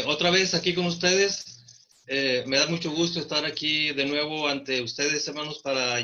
Otra vez aquí con ustedes. Me da mucho gusto estar aquí de nuevo ante ustedes, hermanos, para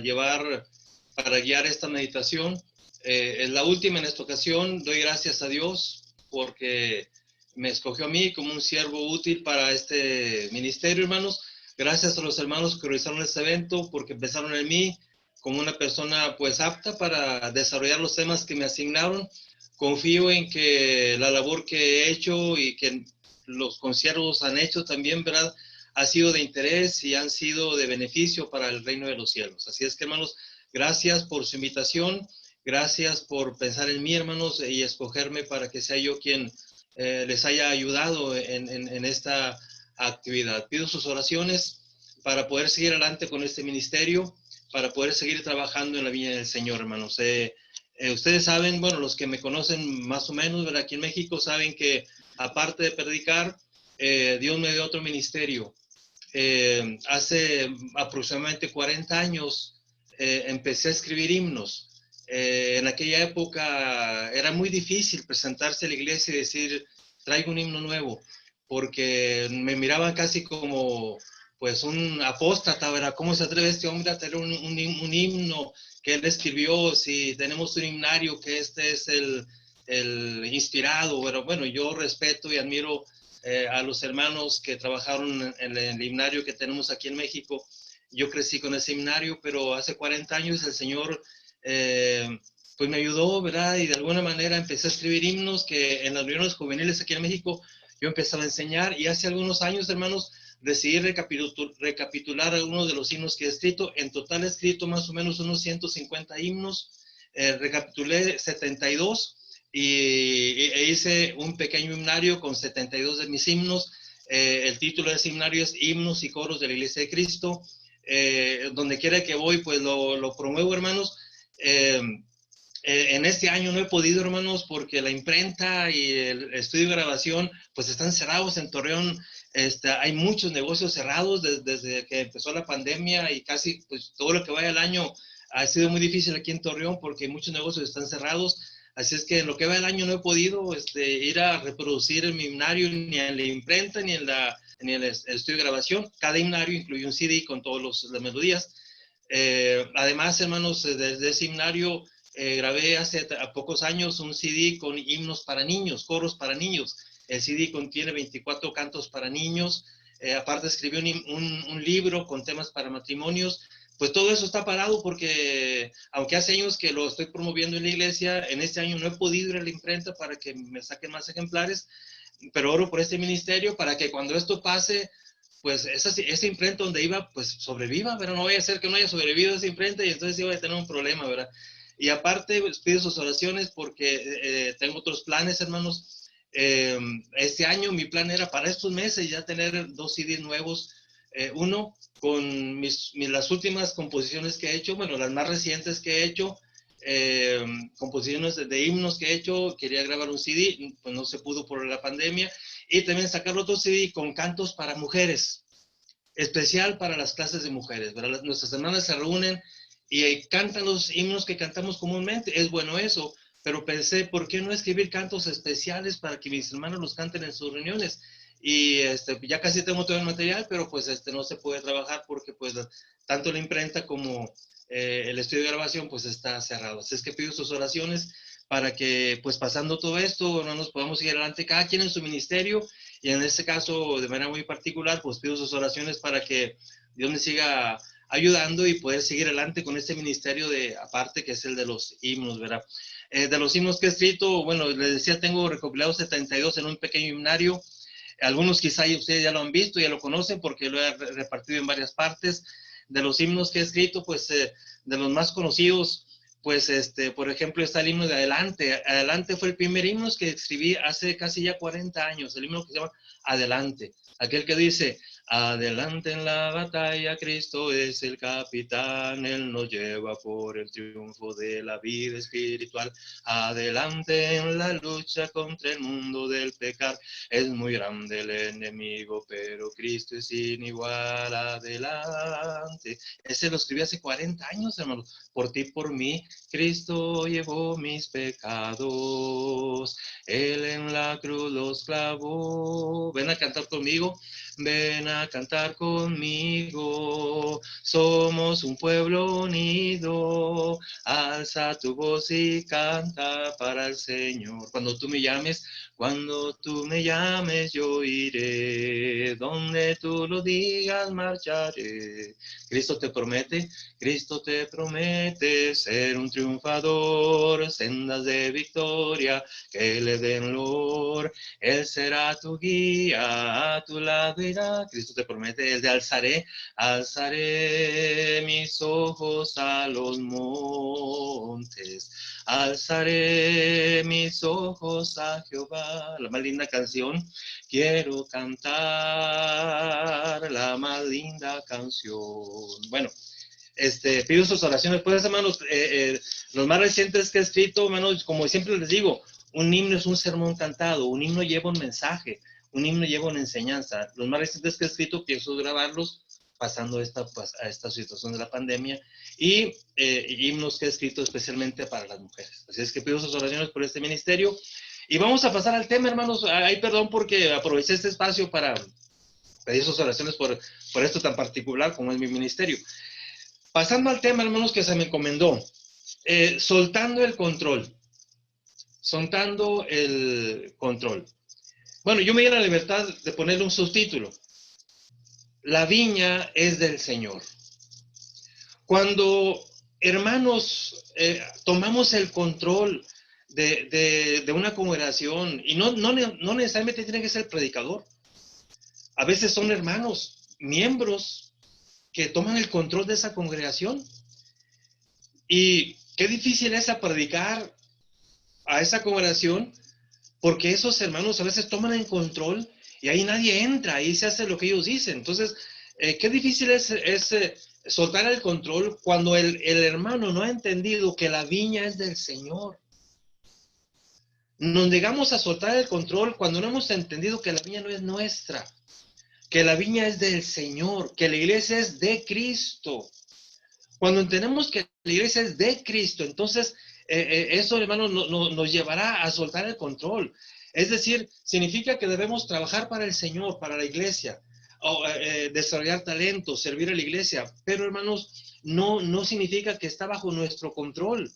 guiar esta meditación. Es la última en esta ocasión. Doy gracias a Dios porque me escogió a mí como un siervo útil para este ministerio, hermanos. Gracias a los hermanos que realizaron este evento porque pensaron en mí como una persona pues apta para desarrollar los temas que me asignaron. Confío en que la labor que he hecho y que los consiervos han hecho también, ¿verdad? Ha sido de interés y han sido de beneficio para el reino de los cielos. Así es que, hermanos, gracias por su invitación, gracias por pensar en mí, hermanos, y escogerme para que sea yo quien les haya ayudado en esta actividad. Pido sus oraciones para poder seguir adelante con este ministerio, para poder seguir trabajando en la viña del Señor, hermanos. Ustedes saben, bueno, los que me conocen más o menos, ¿verdad? Aquí en México saben que aparte de predicar, Dios me dio otro ministerio. Hace aproximadamente 40 años empecé a escribir himnos. En aquella época era muy difícil presentarse a la iglesia y decir, traigo un himno nuevo, porque me miraban casi como pues un apóstata, ¿verdad? ¿Cómo se atreve este hombre a tener un himno que él escribió? Si tenemos un himnario que este es el inspirado. Bueno, yo respeto y admiro a los hermanos que trabajaron en el himnario que tenemos aquí en México. Yo crecí con ese himnario, pero hace 40 años el Señor pues me ayudó, ¿verdad? Y de alguna manera empecé a escribir himnos que en las reuniones juveniles aquí en México yo empezaba a enseñar, y hace algunos años, hermanos, decidí recapitular algunos de los himnos que he escrito. En total he escrito más o menos unos 150 himnos. Recapitulé 72 e hice un pequeño himnario con 72 de mis himnos. El título de ese himnario es Himnos y Coros de la Iglesia de Cristo. Donde quiera que voy, pues lo promuevo, hermanos. En este año no he podido, hermanos, porque la imprenta y el estudio de grabación pues están cerrados en Torreón. Hay muchos negocios cerrados desde que empezó la pandemia, y casi pues todo lo que vaya el año ha sido muy difícil aquí en Torreón porque muchos negocios están cerrados. Así es que en lo que va el año no he podido ir a reproducir el himnario ni en la imprenta ni en el estudio de grabación. Cada himnario incluye un CD con todas las melodías. Además, hermanos, desde ese himnario grabé hace pocos años un CD con himnos para niños, coros para niños. El CD contiene 24 cantos para niños. Aparte escribí un libro con temas para matrimonios. Pues todo eso está parado porque, aunque hace años que lo estoy promoviendo en la iglesia, en este año no he podido ir a la imprenta para que me saquen más ejemplares, pero oro por este ministerio para que cuando esto pase, pues esa imprenta donde iba, pues sobreviva, pero no vaya a ser que no haya sobrevivido esa imprenta y entonces iba a tener un problema, ¿verdad? Y aparte, pues, pido sus oraciones porque tengo otros planes, hermanos. Este año mi plan era para estos meses ya tener 2 CDs nuevos. Uno con las últimas composiciones que he hecho, bueno, las más recientes que he hecho, composiciones de himnos que he hecho. Quería grabar un CD, pues no se pudo por la pandemia. Y también sacar otro CD con cantos para mujeres, especial para las clases de mujeres, ¿verdad? Nuestras hermanas se reúnen y cantan los himnos que cantamos comúnmente. Es bueno eso, pero pensé, ¿por qué no escribir cantos especiales para que mis hermanos los canten en sus reuniones? Y ya casi tengo todo el material, pero pues no se puede trabajar porque pues tanto la imprenta como el estudio de grabación pues está cerrado. Así es que pido sus oraciones para que pues pasando todo esto, hermanos, podamos seguir adelante cada quien en su ministerio. Y en este caso, de manera muy particular, pues pido sus oraciones para que Dios me siga ayudando y poder seguir adelante con este ministerio de aparte, que es el de los himnos, ¿verdad? De los himnos que he escrito, bueno, les decía, tengo recopilados 72 en un pequeño himnario. Algunos quizá ustedes ya lo han visto, ya lo conocen porque lo he repartido en varias partes. De los himnos que he escrito, pues de los más conocidos, pues por ejemplo está el himno de Adelante. Adelante fue el primer himno que escribí hace casi ya 40 años, el himno que se llama Adelante, aquel que dice: adelante en la batalla, Cristo es el capitán, Él nos lleva por el triunfo de la vida espiritual. Adelante en la lucha contra el mundo del pecar, es muy grande el enemigo, pero Cristo es sin igual. Adelante. Ese lo escribí hace 40 años, hermanos, por ti, por mí. Cristo llevó mis pecados, Él en la cruz los clavó. Ven a cantar conmigo, ven a cantar conmigo, somos un pueblo unido, alza tu voz y canta para el Señor. Cuando tú me llames, yo iré, donde tú lo digas, marcharé. Cristo te promete ser un triunfador, sendas de victoria que le den loor. Él será tu guía, a tu lado irá. Cristo te promete, Él te alzaré mis ojos a los montes, alzaré mis ojos a Jehová. La más linda canción, quiero cantar la más linda canción. Bueno, pido sus oraciones, pues, hermanos, los más recientes que he escrito, hermanos, como siempre les digo, un himno es un sermón cantado, un himno lleva un mensaje, un himno lleva una enseñanza. Los más recientes que he escrito, pienso grabarlos pasando a esta situación de la pandemia, y himnos que he escrito especialmente para las mujeres. Así es que pido sus oraciones por este ministerio. Y vamos a pasar al tema, hermanos. Ay, perdón porque aproveché este espacio para pedir sus oraciones por esto tan particular como es mi ministerio. Pasando al tema, hermanos, que se me encomendó, soltando el control. Bueno, yo me di la libertad de ponerle un subtítulo. La viña es del Señor. Cuando, hermanos, tomamos el control de una congregación, y no necesariamente tiene que ser el predicador, a veces son hermanos, miembros, que toman el control de esa congregación. Y qué difícil es predicar a esa congregación, porque esos hermanos a veces toman el control y ahí nadie entra, ahí se hace lo que ellos dicen. Entonces, qué difícil es soltar el control cuando el hermano no ha entendido que la viña es del Señor. Nos llegamos a soltar el control cuando no hemos entendido que la viña no es nuestra, que la viña es del Señor, que la iglesia es de Cristo. Cuando entendemos que la iglesia es de Cristo, entonces eso, hermanos, nos llevará a soltar el control. Es decir, significa que debemos trabajar para el Señor, para la iglesia, desarrollar talentos, servir a la iglesia. Pero, hermanos, no significa que está bajo nuestro control.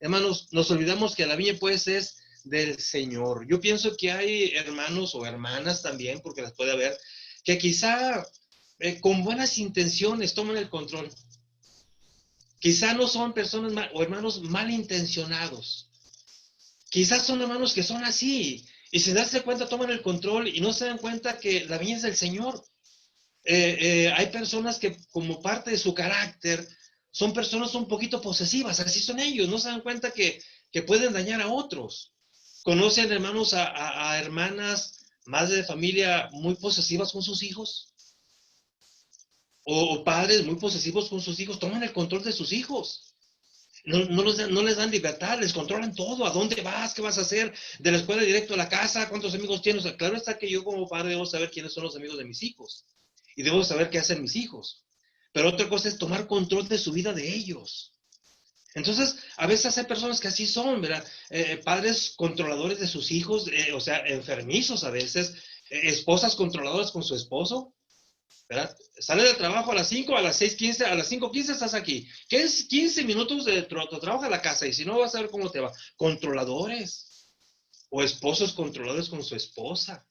Hermanos, nos olvidamos que la viña, pues, es del Señor. Yo pienso que hay hermanos o hermanas también, porque las puede haber, que quizá con buenas intenciones toman el control. Quizá no son personas o hermanos malintencionados. Quizás son hermanos que son así y sin darse cuenta toman el control y no se dan cuenta que la viña es del Señor. Hay personas que como parte de su carácter son personas un poquito posesivas, así son ellos, no se dan cuenta que pueden dañar a otros. ¿Conocen, hermanos, a hermanas, madres de familia muy posesivas con sus hijos? O padres muy posesivos con sus hijos, toman el control de sus hijos. No les dan libertad, les controlan todo. ¿A dónde vas? ¿Qué vas a hacer? De la escuela directo a la casa, ¿cuántos amigos tienes? O sea, claro está que yo como padre debo saber quiénes son los amigos de mis hijos. Y debo saber qué hacen mis hijos. Pero otra cosa es tomar control de su vida de ellos. Entonces, a veces hay personas que así son, ¿verdad? Padres controladores de sus hijos, o sea, enfermizos a veces, esposas controladoras con su esposo. ¿Verdad? Sale del trabajo a las 5, a las 6:15, a las 5:15 estás aquí. ¿Qué es 15 minutos de tu trabajo a la casa? Y si no, vas a ver cómo te va. Controladores o esposos controladores con su esposa.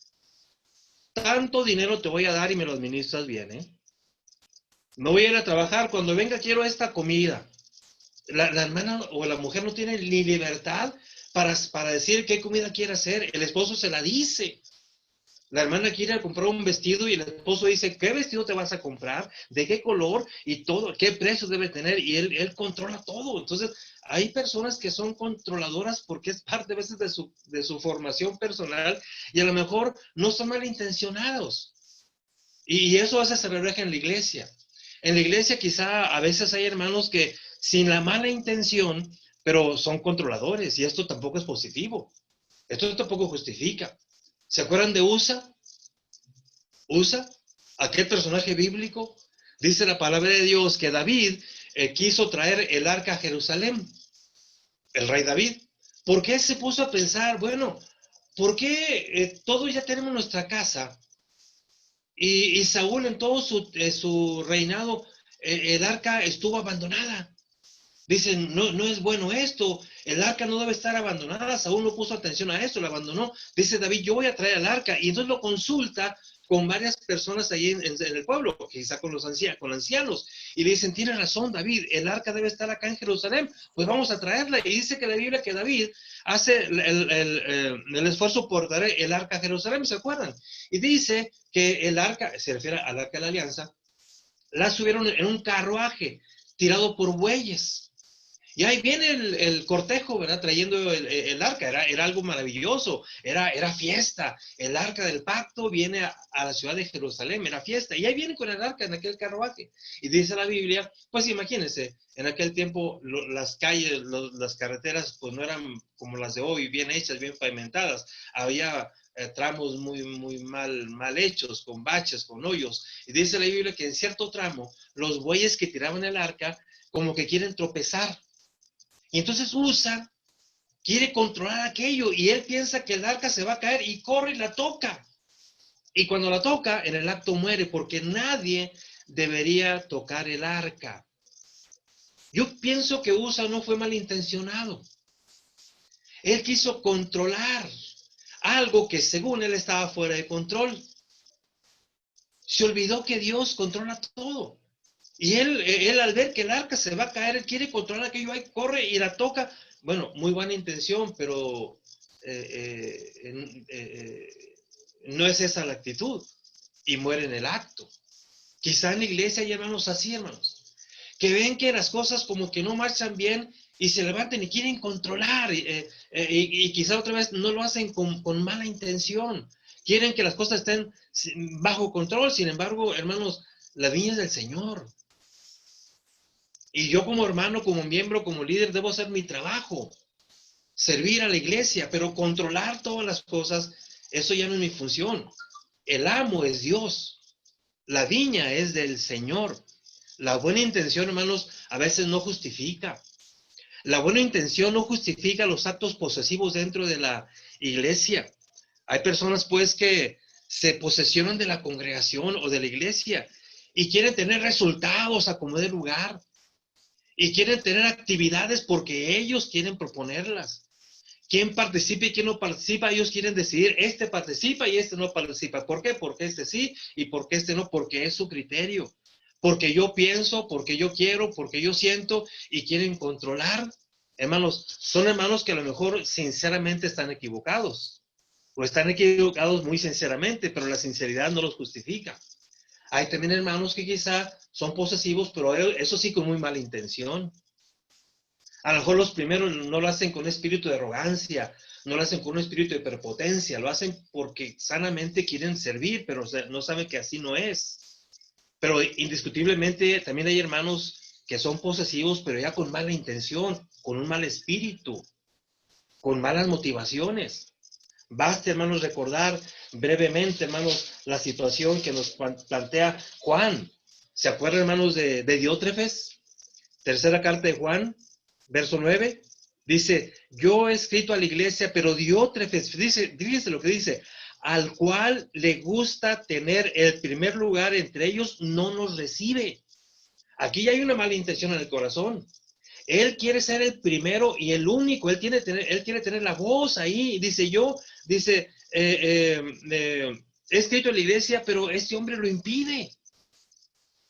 Tanto dinero te voy a dar y me lo administras bien, ¿eh? No voy a ir a trabajar. Cuando venga quiero esta comida. La hermana o la mujer no tiene ni libertad para decir qué comida quiere hacer. El esposo se la dice. La hermana quiere comprar un vestido y el esposo dice, ¿qué vestido te vas a comprar? ¿De qué color? Y todo, ¿qué precio debe tener? Y él controla todo. Entonces, hay personas que son controladoras porque es parte a veces de su formación personal y a lo mejor no son malintencionados. Y eso a veces se refleja en la iglesia. En la iglesia quizá a veces hay hermanos que sin la mala intención, pero son controladores y esto tampoco es positivo. Esto tampoco justifica. ¿Se acuerdan de Usa? Usa, aquel personaje bíblico, dice la palabra de Dios que David quiso traer el arca a Jerusalén. el rey David. Porque él se puso a pensar, bueno, ¿por qué todos ya tenemos nuestra casa? Y Saúl en todo su reinado, el arca estuvo abandonada. Dicen, no, no es bueno esto, el arca no debe estar abandonada, Saúl no puso atención a esto, lo abandonó. Dice David, yo voy a traer el arca, y entonces lo consulta con varias personas ahí en el pueblo, quizá con los ancianos, y le dicen, tienes razón David, el arca debe estar acá en Jerusalén, pues vamos a traerla. Y dice que la Biblia que David hace el esfuerzo por traer el arca a Jerusalén, ¿se acuerdan? Y dice que el arca, se refiere al arca de la alianza, la subieron en un carruaje tirado por bueyes. Y ahí viene el cortejo, ¿verdad? Trayendo el arca. Era algo maravilloso, era fiesta. El arca del pacto viene a la ciudad de Jerusalén, era fiesta. Y ahí viene con el arca en aquel carruaje. Y dice la Biblia, pues imagínense, en aquel tiempo las calles, las carreteras, pues no eran como las de hoy, bien hechas, bien pavimentadas. Había tramos muy mal hechos, con baches, con hoyos. Y dice la Biblia que en cierto tramo, los bueyes que tiraban el arca, como que quieren tropezar. Y entonces Usa quiere controlar aquello y él piensa que el arca se va a caer y corre y la toca. Y cuando la toca, en el acto muere porque nadie debería tocar el arca. Yo pienso que Usa no fue malintencionado. Él quiso controlar algo que según él estaba fuera de control. Se olvidó que Dios controla todo. Y él al ver que el arca se va a caer, él quiere controlar aquello ahí, corre y la toca. Bueno, muy buena intención, pero no es esa la actitud. Y muere en el acto. Quizá en la iglesia hay hermanos así, hermanos, que ven que las cosas como que no marchan bien y se levantan y quieren controlar. Y quizá otra vez no lo hacen con mala intención. Quieren que las cosas estén bajo control. Sin embargo, hermanos, la viña es del Señor. Y yo como hermano, como miembro, como líder, debo hacer mi trabajo, servir a la iglesia, pero controlar todas las cosas, eso ya no es mi función. El amo es Dios, la viña es del Señor. La buena intención, hermanos, a veces no justifica. La buena intención no justifica los actos posesivos dentro de la iglesia. Hay personas, pues, que se posesionan de la congregación o de la iglesia y quieren tener resultados a como de lugar. Y quieren tener actividades porque ellos quieren proponerlas. ¿Quién participa y quién no participa? Ellos quieren decidir, este participa y este no participa. ¿Por qué? Porque este sí y porque este no, porque es su criterio. Porque yo pienso, porque yo quiero, porque yo siento y quieren controlar. Hermanos, son hermanos que a lo mejor sinceramente están equivocados. O están equivocados muy sinceramente, pero la sinceridad no los justifica. Hay también hermanos que quizá son posesivos, pero eso sí con muy mala intención. A lo mejor los primeros no lo hacen con espíritu de arrogancia, no lo hacen con un espíritu de prepotencia, lo hacen porque sanamente quieren servir, pero no saben que así no es. Pero indiscutiblemente también hay hermanos que son posesivos, pero ya con mala intención, con un mal espíritu, con malas motivaciones. Basta, hermanos, recordar brevemente, hermanos, la situación que nos plantea Juan. ¿Se acuerdan, hermanos, de Diótrefes? Tercera carta de Juan, verso 9. Dice, yo he escrito a la iglesia, pero Diótrefes, fíjense lo que dice, al cual le gusta tener el primer lugar entre ellos, no nos recibe. Aquí hay una mala intención en el corazón. Él quiere ser el primero y el único. Él quiere tener la voz ahí. Dice he escrito en la iglesia, pero este hombre lo impide.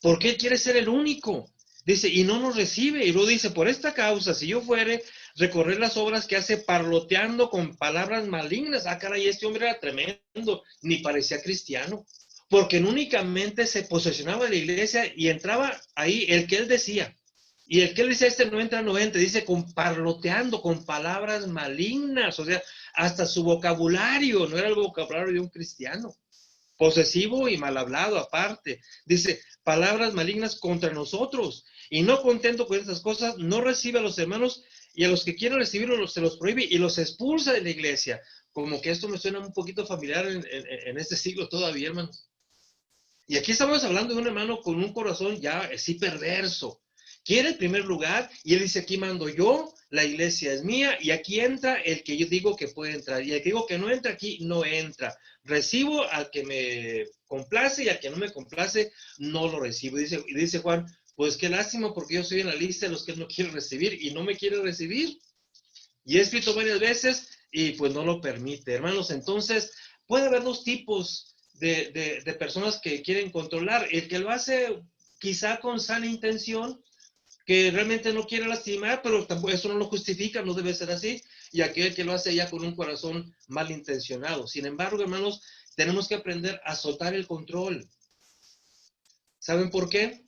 Porque él quiere ser el único. Dice, y no nos recibe. Y luego dice, por esta causa, si yo fuere recorrer las obras que hace parloteando con palabras malignas. Ah, caray, este hombre era tremendo. Ni parecía cristiano. Porque únicamente se posesionaba de la iglesia y entraba ahí el que él decía. Y el que él dice, este no entra, dice con parloteando, con palabras malignas, o sea, hasta su vocabulario, no era el vocabulario de un cristiano, posesivo y mal hablado aparte, dice, palabras malignas contra nosotros, y no contento con estas cosas, no recibe a los hermanos, y a los que quieren recibirlos se los prohíbe y los expulsa de la iglesia, como que esto me suena un poquito familiar en este siglo todavía, hermanos. Y aquí estamos hablando de un hermano con un corazón ya sí perverso. Quiere el primer lugar y él dice, aquí mando yo, la iglesia es mía y aquí entra el que yo digo que puede entrar. Y el que digo que no entra aquí, no entra. Recibo al que me complace y al que no me complace, no lo recibo. Dice Juan, pues qué lástima porque yo soy en la lista de los que él no quiere recibir y no me quiere recibir. Y he escrito varias veces y pues no lo permite. Hermanos, entonces puede haber dos tipos de personas que quieren controlar. El que lo hace quizá con sana intención, que realmente no quiere lastimar, pero tampoco eso no lo justifica, no debe ser así. Y aquel que lo hace ya con un corazón malintencionado. Sin embargo, hermanos, tenemos que aprender a soltar el control. ¿Saben por qué?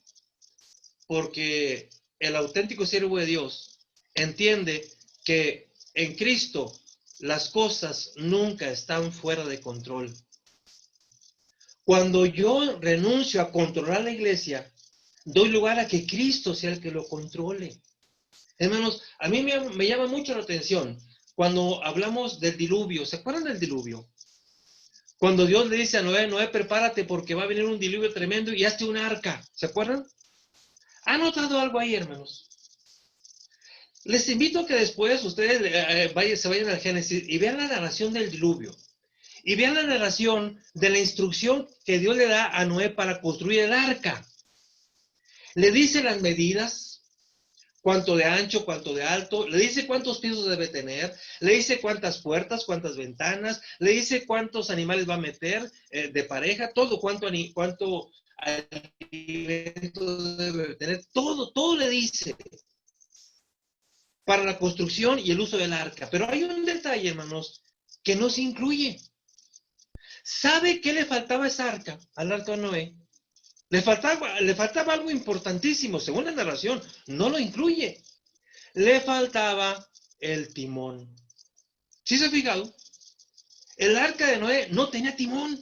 Porque el auténtico siervo de Dios entiende que en Cristo las cosas nunca están fuera de control. Cuando yo renuncio a controlar la iglesia, doy lugar a que Cristo sea el que lo controle. Hermanos, a mí me llama mucho la atención cuando hablamos del diluvio. ¿Se acuerdan del diluvio? Cuando Dios le dice a Noé, Noé, prepárate porque va a venir un diluvio tremendo y hazte un arca. ¿Se acuerdan? ¿Han notado algo ahí, hermanos? Les invito a que después ustedes se vayan al Génesis y vean la narración del diluvio. Y vean la narración de la instrucción que Dios le da a Noé para construir el arca. Le dice las medidas, cuánto de ancho, cuánto de alto, le dice cuántos pisos debe tener, le dice cuántas puertas, cuántas ventanas, le dice cuántos animales va a meter de pareja, todo, cuánto alimento debe tener, todo le dice para la construcción y el uso del arca. Pero hay un detalle, hermanos, que no se incluye. ¿Sabe qué le faltaba a esa arca, al arca de Noé? Le faltaba algo importantísimo, según la narración, no lo incluye. Le faltaba el timón. ¿Sí se ha fijado? El arca de Noé no tenía timón.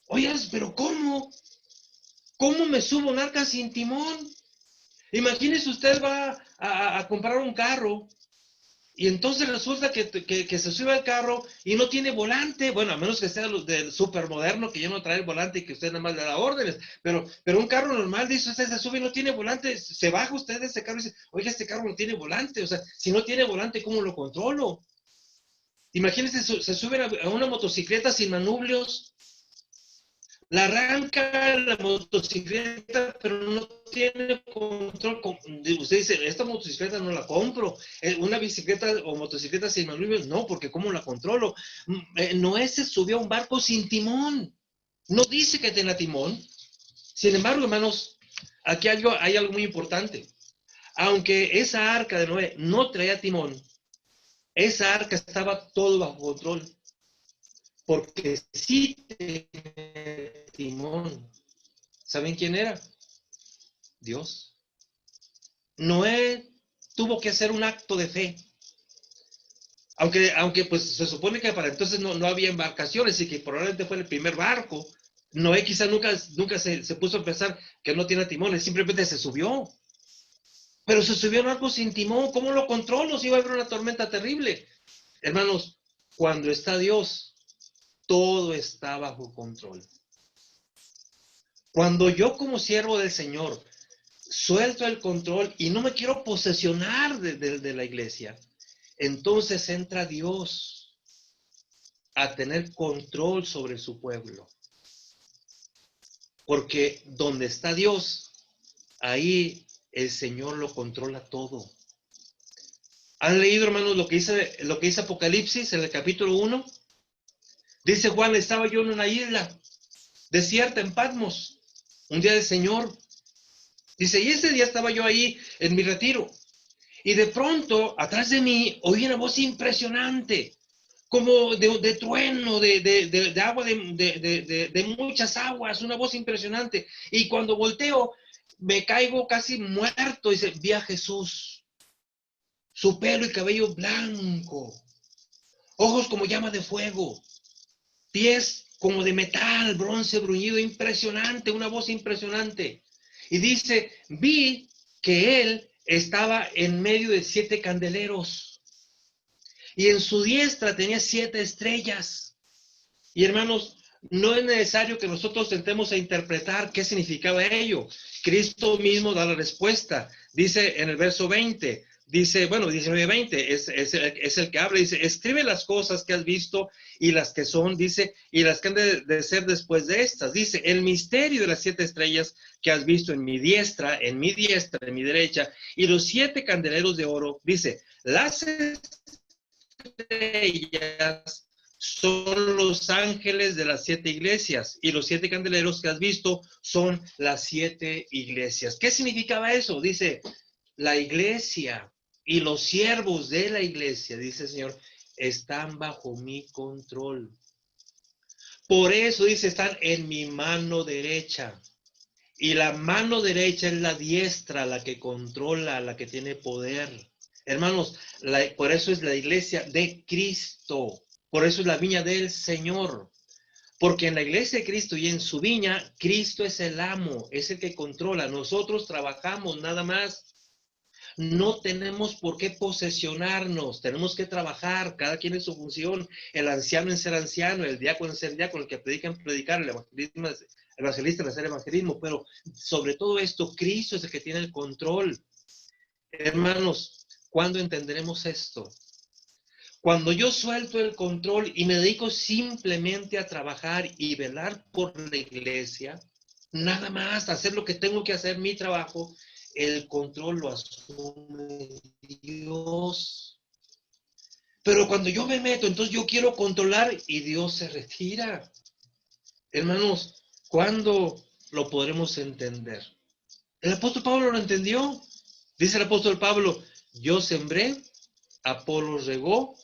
Oye, pero ¿cómo? ¿Cómo me subo a un arca sin timón? Imagínese, usted va a comprar un carro y entonces resulta que se sube al carro y no tiene volante. Bueno, a menos que sea del supermoderno, que ya no trae el volante y que usted nada más le da órdenes. Pero un carro normal, dice usted, se sube y no tiene volante. Se baja usted de ese carro y dice, oiga, este carro no tiene volante. O sea, si no tiene volante, ¿cómo lo controlo? Imagínense, se suben a una motocicleta sin manubrios. La arranca la motocicleta, pero no tiene control. Usted dice, esta motocicleta no la compro. Una bicicleta o motocicleta sin manubrios, no, porque ¿cómo la controlo? Noé se subió a un barco sin timón. No dice que tenga timón. Sin embargo, hermanos, aquí hay algo muy importante. Aunque esa arca de Noé no traía timón, esa arca estaba todo bajo control. Porque sí tenía timón. ¿Saben quién era? Dios. Noé tuvo que hacer un acto de fe. Aunque pues se supone que para entonces no había embarcaciones y que probablemente fue el primer barco. Noé quizá nunca se puso a pensar que no tiene timones, simplemente se subió. Pero se subió en un barco sin timón. ¿Cómo lo controlo si va a haber una tormenta terrible? Hermanos, cuando está Dios, todo está bajo control. Cuando yo como siervo del Señor suelto el control y no me quiero posesionar de la iglesia, entonces entra Dios a tener control sobre su pueblo. Porque donde está Dios, ahí el Señor lo controla todo. ¿Han leído, hermanos, lo que dice Apocalipsis en el capítulo 1? Dice Juan, estaba yo en una isla desierta en Patmos, un día del Señor. Dice, y ese día estaba yo ahí en mi retiro. Y de pronto, atrás de mí, oí una voz impresionante, como de trueno, de agua, de muchas aguas, una voz impresionante. Y cuando volteo, me caigo casi muerto. Dice, vi a Jesús, su pelo y cabello blanco, ojos como llama de fuego, pies como de metal, bronce bruñido, impresionante, una voz impresionante. Y dice, vi que él estaba en medio de 7 candeleros y en su diestra tenía 7 estrellas. Y hermanos, no es necesario que nosotros tentemos a interpretar qué significaba ello. Cristo mismo da la respuesta. Dice en el verso 20, dice, bueno, 19:20, es el que habla, dice, escribe las cosas que has visto y las que son, dice, y las que han de ser después de estas. Dice, el misterio de las 7 estrellas que has visto en mi diestra, en mi diestra, en mi derecha, y los 7 candeleros de oro, dice, las estrellas son los ángeles de las 7 iglesias y los 7 candeleros que has visto son las 7 iglesias. ¿Qué significaba eso? Dice, la iglesia y los siervos de la iglesia, dice el Señor, están bajo mi control. Por eso dice, están en mi mano derecha. Y la mano derecha es la diestra, la que controla, la que tiene poder. Hermanos, por eso es la iglesia de Cristo. Por eso es la viña del Señor. Porque en la iglesia de Cristo y en su viña, Cristo es el amo, es el que controla. Nosotros trabajamos nada más. No tenemos por qué posesionarnos, tenemos que trabajar, cada quien en su función, el anciano en ser anciano, el diácono en ser diácono, el que predica en predicar, el evangelista en hacer evangelismo, pero sobre todo esto, Cristo es el que tiene el control. Hermanos, ¿cuándo entenderemos esto? Cuando yo suelto el control y me dedico simplemente a trabajar y velar por la iglesia, nada más hacer lo que tengo que hacer, mi trabajo, el control lo asume Dios. Pero cuando yo me meto, entonces yo quiero controlar y Dios se retira. Hermanos, ¿cuándo lo podremos entender? El apóstol Pablo lo entendió. Dice el apóstol Pablo, yo sembré, Apolo regó,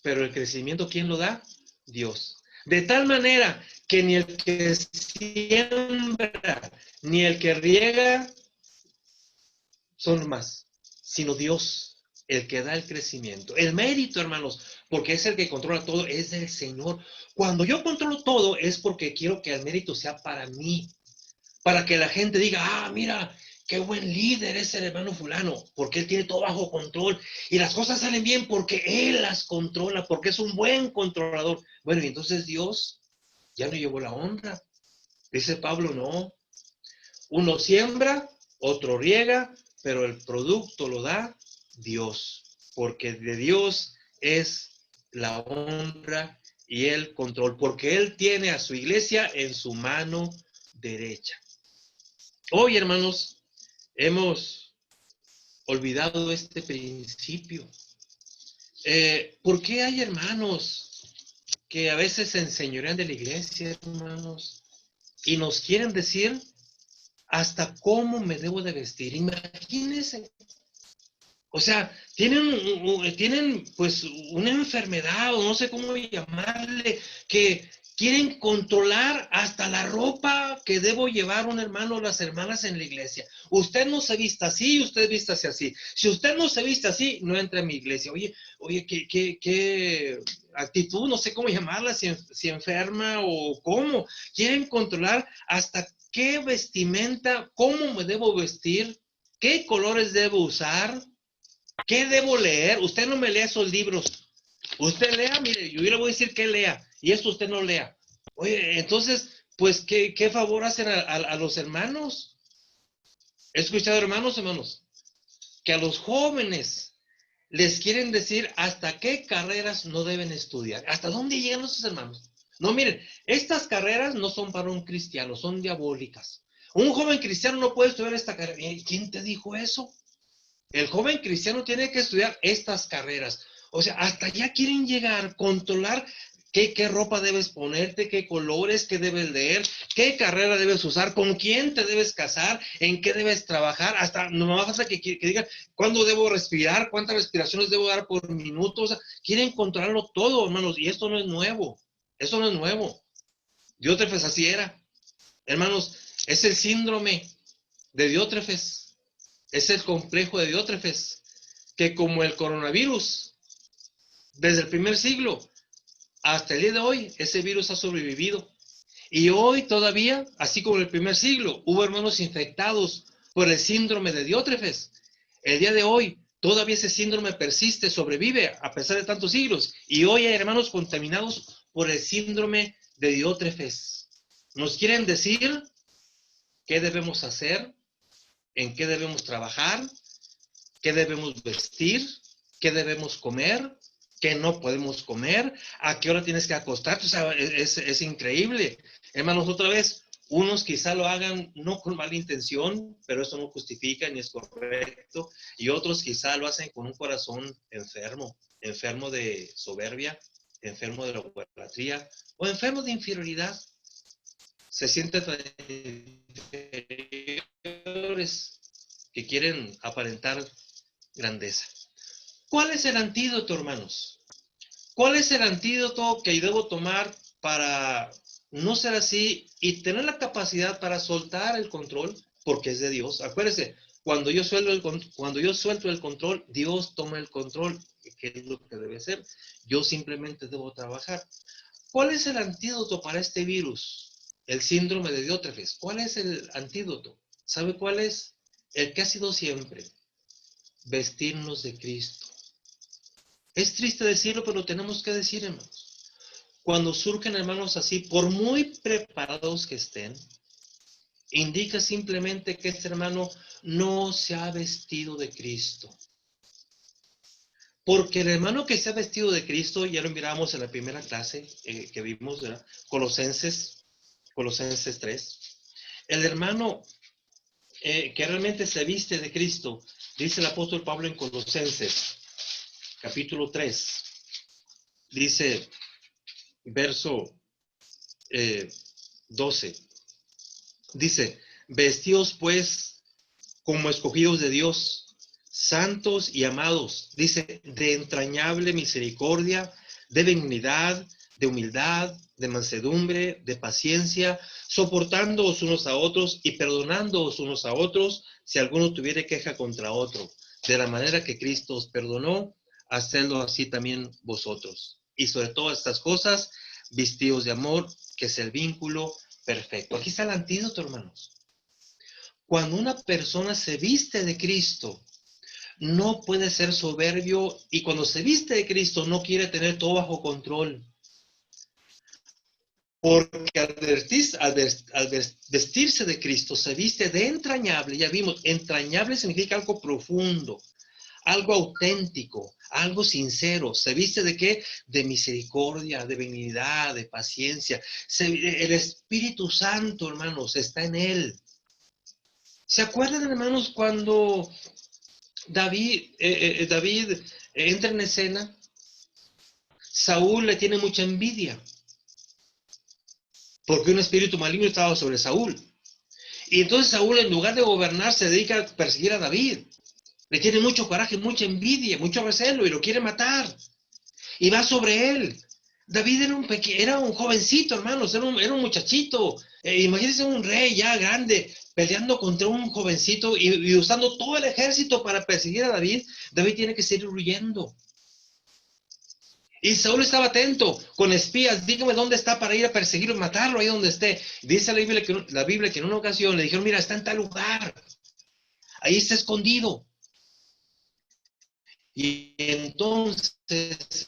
pero el crecimiento, ¿quién lo da? Dios. De tal manera que ni el que siembra, ni el que riega son más, sino Dios, el que da el crecimiento. El mérito, hermanos, porque es el que controla todo, es del Señor. Cuando yo controlo todo es porque quiero que el mérito sea para mí, para que la gente diga, ah, mira, qué buen líder es el hermano fulano, porque él tiene todo bajo control y las cosas salen bien porque él las controla, porque es un buen controlador. Bueno, y entonces Dios ya no llevó la honra. Dice Pablo, no, uno siembra, otro riega, pero el producto lo da Dios, porque de Dios es la honra y el control, porque Él tiene a su iglesia en su mano derecha. Hoy, hermanos, hemos olvidado este principio. ¿Por qué hay hermanos que a veces se enseñorean de la iglesia, hermanos, y nos quieren decir hasta cómo me debo de vestir? Imagínense. O sea, tienen pues una enfermedad o no sé cómo llamarle, que quieren controlar hasta la ropa que debo llevar un hermano o las hermanas en la iglesia. Usted no se vista así, usted vístase así. Si usted no se viste así, no entra en mi iglesia. Oye, qué actitud, no sé cómo llamarla, si enferma o cómo. Quieren controlar hasta qué vestimenta, cómo me debo vestir, qué colores debo usar. ¿Qué debo leer? Usted no me lea esos libros. Usted lea, mire, yo le voy a decir que lea, y esto usted no lea. Oye, entonces, pues, ¿qué favor hacen a los hermanos? He escuchado, hermanos, que a los jóvenes les quieren decir hasta qué carreras no deben estudiar. ¿Hasta dónde llegan esos hermanos? No, miren, estas carreras no son para un cristiano, son diabólicas. Un joven cristiano no puede estudiar esta carrera. ¿Quién te dijo eso? El joven cristiano tiene que estudiar estas carreras. O sea, hasta allá quieren llegar, controlar qué ropa debes ponerte, qué colores, qué debes leer, qué carrera debes usar, con quién te debes casar, en qué debes trabajar, hasta no más hasta que digan cuándo debo respirar, cuántas respiraciones debo dar por minuto. O sea, quieren controlarlo todo, hermanos, y esto no es nuevo. Esto no es nuevo. Diótrefes así era. Hermanos, es el síndrome de Diótrefes. Es el complejo de Diótrefes, que como el coronavirus, desde el primer siglo hasta el día de hoy, ese virus ha sobrevivido. Y hoy todavía, así como en el primer siglo, hubo hermanos infectados por el síndrome de Diótrefes. El día de hoy, todavía ese síndrome persiste, sobrevive a pesar de tantos siglos. Y hoy hay hermanos contaminados por el síndrome de Diótrefes. Nos quieren decir qué debemos hacer, en qué debemos trabajar, qué debemos vestir, qué debemos comer, qué no podemos comer, a qué hora tienes que acostarte. O sea, es increíble. Hermanos, otra vez, unos quizá lo hagan no con mala intención, pero eso no justifica ni es correcto. Y otros quizá lo hacen con un corazón enfermo, enfermo de soberbia, enfermo de la idolatría o enfermo de inferioridad. Se sienten tan inferiores que quieren aparentar grandeza. ¿Cuál es el antídoto, hermanos? ¿Cuál es el antídoto que debo tomar para no ser así y tener la capacidad para soltar el control? Porque es de Dios. Acuérdense, cuando yo suelto el control, Dios toma el control, que es lo que debe ser. Yo simplemente debo trabajar. ¿Cuál es el antídoto para este virus? El síndrome de Diótrefes. ¿Cuál es el antídoto? ¿Sabe cuál es? El que ha sido siempre. Vestirnos de Cristo. Es triste decirlo, pero lo tenemos que decir, hermanos. Cuando surgen hermanos así, por muy preparados que estén, indica simplemente que este hermano no se ha vestido de Cristo. Porque el hermano que se ha vestido de Cristo, ya lo miramos en la primera clase que vimos, ¿verdad? Colosenses 3. El hermano que realmente se viste de Cristo, dice el apóstol Pablo en Colosenses, capítulo 3, dice, verso 12, dice, vestíos pues como escogidos de Dios, santos y amados, dice, de entrañable misericordia, de benignidad, de humildad, de mansedumbre, de paciencia, soportándoos unos a otros y perdonándoos unos a otros si alguno tuviere queja contra otro. De la manera que Cristo os perdonó, hacedlo así también vosotros. Y sobre todas estas cosas, vestidos de amor, que es el vínculo perfecto. Aquí está el antídoto, hermanos. Cuando una persona se viste de Cristo, no puede ser soberbio, y cuando se viste de Cristo no quiere tener todo bajo control. Porque al vestirse de Cristo se viste de entrañable. Ya vimos, entrañable significa algo profundo, algo auténtico, algo sincero. ¿Se viste de qué? De misericordia, de benignidad, de paciencia. El Espíritu Santo, hermanos, está en él. ¿Se acuerdan, hermanos, cuando David entra en escena? Saúl le tiene mucha envidia porque un espíritu maligno estaba sobre Saúl. Y entonces Saúl, en lugar de gobernar, se dedica a perseguir a David. Le tiene mucho coraje, mucha envidia, mucho recelo y lo quiere matar. Y va sobre él. David era un jovencito, hermanos, era un muchachito. Imagínense un rey ya grande peleando contra un jovencito y usando todo el ejército para perseguir a David. David tiene que seguir huyendo. Y Saúl estaba atento, con espías, dígame dónde está para ir a perseguirlo, matarlo ahí donde esté. Dice la Biblia que en una ocasión le dijeron, mira, está en tal lugar, ahí está escondido. Y entonces,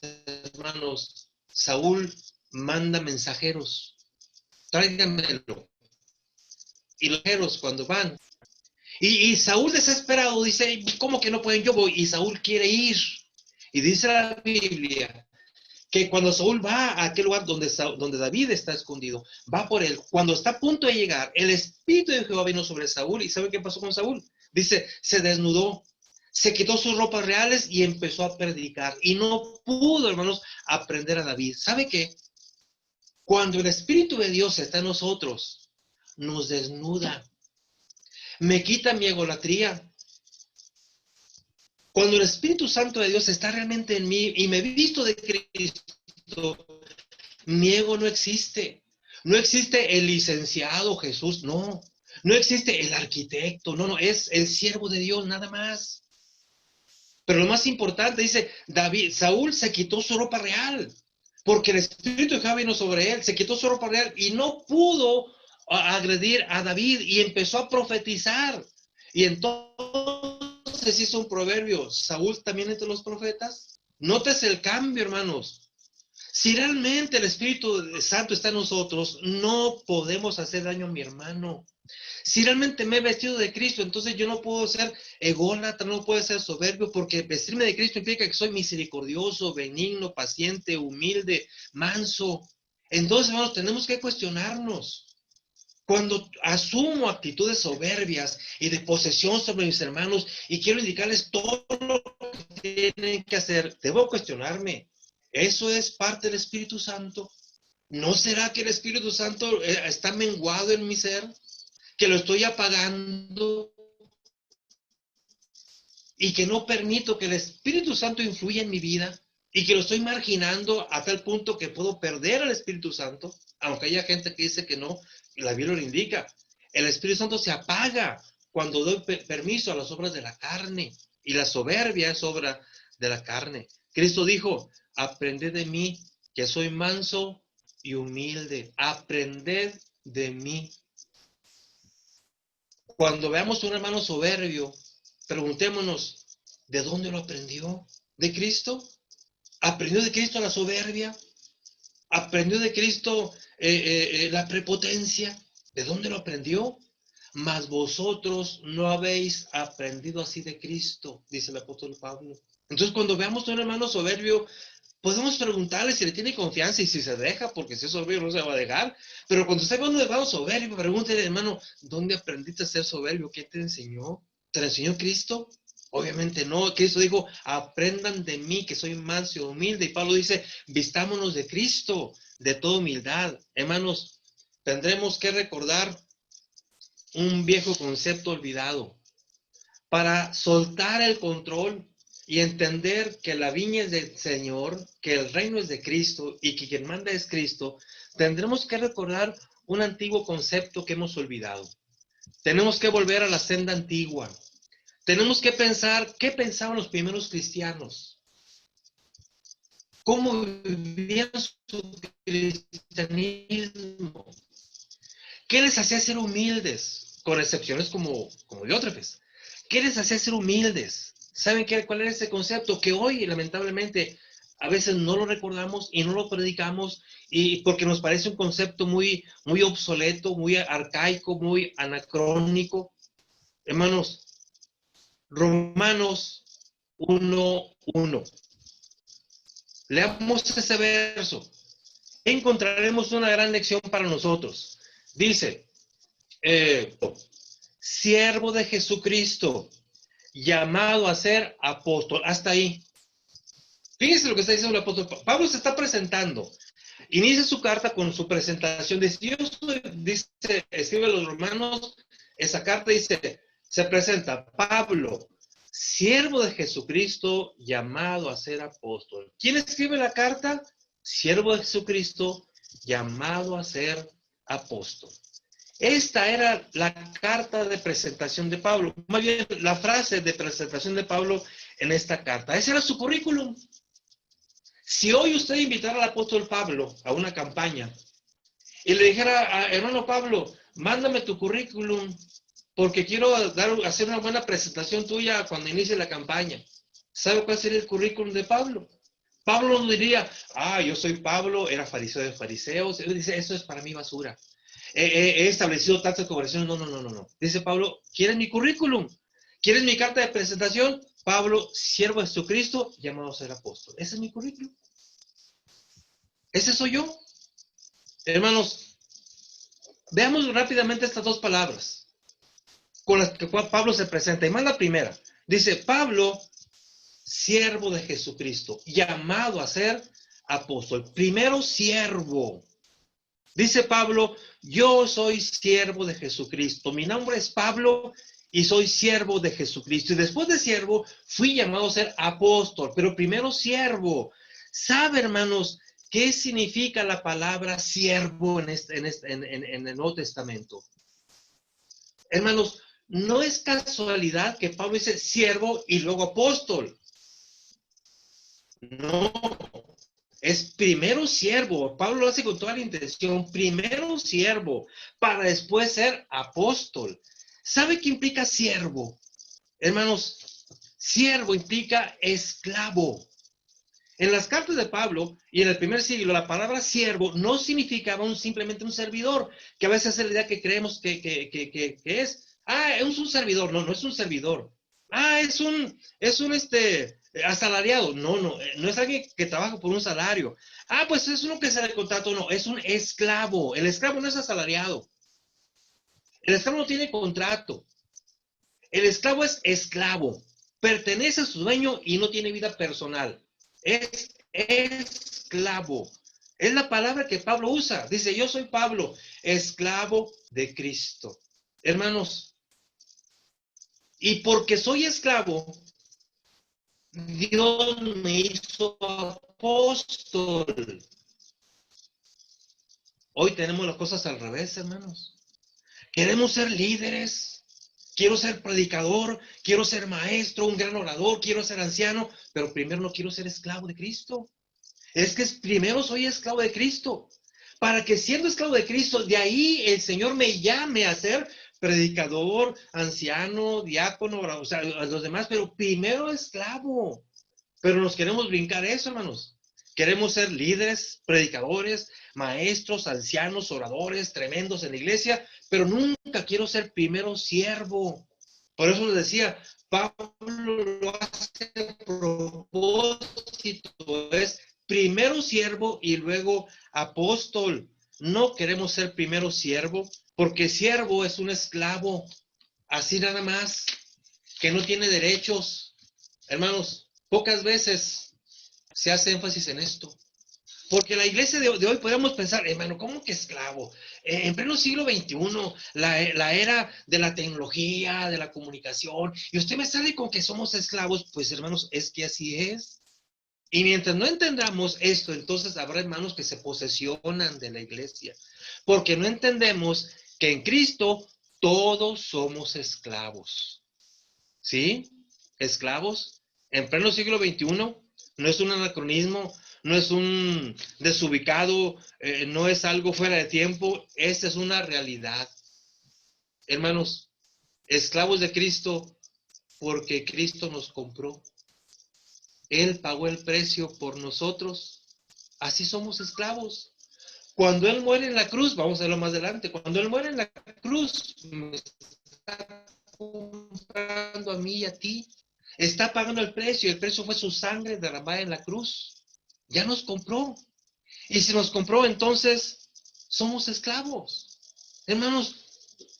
hermanos, Saúl manda mensajeros, tráiganmelo. Y los mensajeros cuando van, y Saúl desesperado dice, ¿cómo que no pueden? Yo voy. Y Saúl quiere ir. Y dice la Biblia que cuando Saúl va a aquel lugar donde David está escondido, va por él. Cuando está a punto de llegar, el Espíritu de Jehová vino sobre Saúl. ¿Y sabe qué pasó con Saúl? Dice, se desnudó, se quitó sus ropas reales y empezó a predicar. Y no pudo, hermanos, aprender a David. ¿Sabe qué? Cuando el Espíritu de Dios está en nosotros, nos desnuda. Me quita mi egolatría. Cuando el Espíritu Santo de Dios está realmente en mí y me visto de Cristo, mi ego no existe. No existe el licenciado Jesús, no. No existe el arquitecto, no, es el siervo de Dios, nada más. Pero lo más importante, dice Saúl se quitó su ropa real, porque el Espíritu de Jehová vino sobre él, se quitó su ropa real y no pudo agredir a David y empezó a profetizar. Y entonces hizo un proverbio, Saúl también entre los profetas. Nótese el cambio, hermanos. Si realmente el Espíritu Santo está en nosotros, no podemos hacer daño a mi hermano. Si realmente me he vestido de Cristo, entonces yo no puedo ser ególatra, no puedo ser soberbio, porque vestirme de Cristo implica que soy misericordioso, benigno, paciente, humilde, manso. Entonces, hermanos, tenemos que cuestionarnos. Cuando asumo actitudes soberbias y de posesión sobre mis hermanos y quiero indicarles todo lo que tienen que hacer, debo cuestionarme. ¿Eso es parte del Espíritu Santo? ¿No será que el Espíritu Santo está menguado en mi ser? ¿Que lo estoy apagando y que no permito que el Espíritu Santo influya en mi vida y que lo estoy marginando a tal punto que puedo perder al Espíritu Santo? Aunque haya gente que dice que no, la Biblia lo indica. El Espíritu Santo se apaga cuando doy permiso a las obras de la carne, y la soberbia es obra de la carne. Cristo dijo: aprended de mí, que soy manso y humilde. Aprended de mí. Cuando veamos a un hermano soberbio, preguntémonos, ¿de dónde lo aprendió? ¿De Cristo? ¿Aprendió de Cristo la soberbia? ¿Aprendió de Cristo la prepotencia? ¿De dónde lo aprendió? Mas vosotros no habéis aprendido así de Cristo, dice el apóstol Pablo. Entonces, cuando veamos a un hermano soberbio, podemos preguntarle si le tiene confianza y si se deja, porque si es soberbio no se va a dejar. Pero cuando usted ve a un hermano soberbio, pregúntele, hermano, ¿dónde aprendiste a ser soberbio? ¿Quién te enseñó? ¿Te lo enseñó Cristo? Obviamente no. Cristo dijo: aprendan de mí, que soy manso y humilde. Y Pablo dice: vistámonos de Cristo, de toda humildad. Hermanos, tendremos que recordar un viejo concepto olvidado para soltar el control y entender que la viña es del Señor, que el reino es de Cristo y que quien manda es Cristo. Tendremos que recordar un antiguo concepto que hemos olvidado. Tenemos que volver a la senda antigua. Tenemos que pensar qué pensaban los primeros cristianos, cómo vivían su cristianismo, qué les hacía ser humildes, con excepciones como Diótrefes. ¿Qué les hacía ser humildes? ¿Saben cuál era ese concepto? Que hoy, lamentablemente, a veces no lo recordamos y no lo predicamos, y porque nos parece un concepto muy, muy obsoleto, muy arcaico, muy anacrónico. Hermanos, Romanos 1:1. Leamos ese verso. Encontraremos una gran lección para nosotros. Dice: siervo de Jesucristo, llamado a ser apóstol. Hasta ahí. Fíjense lo que está diciendo el apóstol Pablo. Se está presentando. Inicia su carta con su presentación. Dice, escribe a los romanos, esa carta dice, se presenta: Pablo, siervo de Jesucristo, llamado a ser apóstol. ¿Quién escribe la carta? Siervo de Jesucristo, llamado a ser apóstol. Esta era la carta de presentación de Pablo, más bien la frase de presentación de Pablo en esta carta. Ese era su currículum. Si hoy usted invitara al apóstol Pablo a una campaña y le dijera: hermano Pablo, mándame tu currículum porque quiero hacer una buena presentación tuya cuando inicie la campaña, ¿sabe cuál sería el currículum de Pablo? Pablo no diría: yo soy Pablo, era fariseo de fariseos. Él dice: eso es para mí basura. He establecido tantas conversaciones. No. Dice Pablo: ¿quieres mi currículum? ¿Quieres mi carta de presentación? Pablo, siervo de Jesucristo, llamado a ser apóstol. Ese es mi currículum. Ese soy yo. Hermanos, veamos rápidamente estas dos palabras con las que Pablo se presenta. Y más la primera. Dice: Pablo, siervo de Jesucristo, llamado a ser apóstol. Primero, siervo. Dice Pablo: yo soy siervo de Jesucristo. Mi nombre es Pablo y soy siervo de Jesucristo. Y después de siervo, fui llamado a ser apóstol. Pero primero, siervo. ¿Sabe, hermanos, qué significa la palabra siervo en el Nuevo Testamento? Hermanos, no es casualidad que Pablo dice siervo y luego apóstol. No. Es primero siervo. Pablo lo hace con toda la intención. Primero siervo, para después ser apóstol. ¿Sabe qué implica siervo? Hermanos, siervo implica esclavo. En las cartas de Pablo y en el primer siglo, la palabra siervo no significaba simplemente un servidor, que a veces es la idea que creemos que es. Ah, es un servidor. No, no es un servidor. Ah, es un asalariado. No, no, no es alguien que trabaja por un salario. Ah, pues es uno que se le contrato. No, es un esclavo. El esclavo no es asalariado. El esclavo no tiene contrato. El esclavo es esclavo. Pertenece a su dueño y no tiene vida personal. Es esclavo. Es la palabra que Pablo usa. Dice, yo soy Pablo, esclavo de Cristo. Hermanos, y porque soy esclavo, Dios me hizo apóstol. Hoy tenemos las cosas al revés, hermanos. Queremos ser líderes. Quiero ser predicador, quiero ser maestro, un gran orador, quiero ser anciano, pero primero no quiero ser esclavo de Cristo. Es que primero soy esclavo de Cristo. Para que siendo esclavo de Cristo, de ahí el Señor me llame a ser predicador, anciano, diácono, o sea, a los demás, pero primero esclavo. Pero nos queremos brincar eso, hermanos. Queremos ser líderes, predicadores, maestros, ancianos, oradores, tremendos en la iglesia, pero nunca quiero ser primero siervo. Por eso les decía, Pablo lo hace a propósito, es primero siervo y luego apóstol. No queremos ser primero siervo, porque siervo es un esclavo, así nada más, que no tiene derechos. Hermanos, pocas veces se hace énfasis en esto. Porque la iglesia de hoy podemos pensar, hermano, ¿cómo que esclavo? En pleno siglo XXI, la era de la tecnología, de la comunicación, y usted me sale con que somos esclavos, pues hermanos, es que así es. Y mientras no entendamos esto, entonces habrá hermanos que se posesionan de la iglesia, porque no entendemos que en Cristo todos somos esclavos. ¿Sí? Esclavos. En pleno siglo XXI, no es un anacronismo, no es un desubicado, no es algo fuera de tiempo, esta es una realidad. Hermanos, esclavos de Cristo, porque Cristo nos compró. Él pagó el precio por nosotros. Así somos esclavos. Cuando Él muere en la cruz, vamos a verlo más adelante, cuando Él muere en la cruz, me está comprando a mí y a ti. Está pagando el precio fue su sangre derramada en la cruz. Ya nos compró. Y si nos compró, entonces somos esclavos. Hermanos,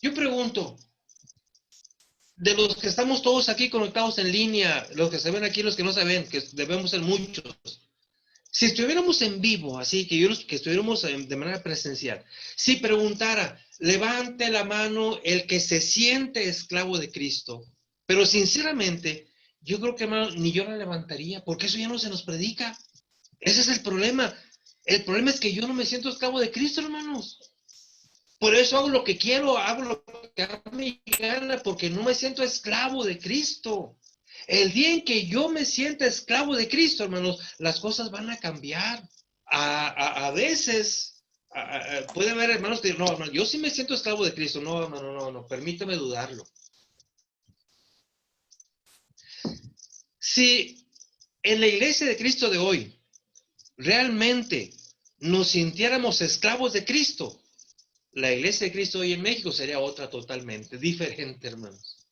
yo pregunto, de los que estamos todos aquí conectados en línea, los que se ven aquí, los que no se ven, que debemos ser muchos, si estuviéramos en vivo, así que estuviéramos de manera presencial, si preguntara, levante la mano el que se siente esclavo de Cristo, pero sinceramente, yo creo que, hermano, ni yo la levantaría, porque eso ya no se nos predica. Ese es el problema. El problema es que yo no me siento esclavo de Cristo, hermanos. Por eso hago lo que quiero, hago lo que a mí me gana, porque no me siento esclavo de Cristo. El día en que yo me sienta esclavo de Cristo, hermanos, las cosas van a cambiar. A veces puede haber hermanos que dicen, no, hermano, yo sí me siento esclavo de Cristo. No, hermano, no, permíteme dudarlo. Si en la iglesia de Cristo de hoy realmente nos sintiéramos esclavos de Cristo, la iglesia de Cristo hoy en México sería otra totalmente diferente, hermanos.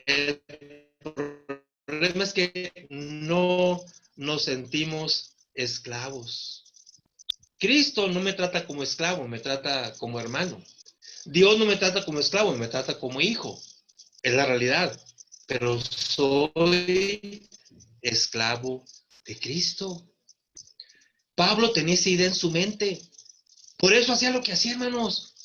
El problema es que no nos sentimos esclavos. Cristo no me trata como esclavo, me trata como hermano. Dios no me trata como esclavo, me trata como hijo. Es la realidad. Pero soy esclavo de Cristo. Pablo tenía esa idea en su mente. Por eso hacía lo que hacía, hermanos.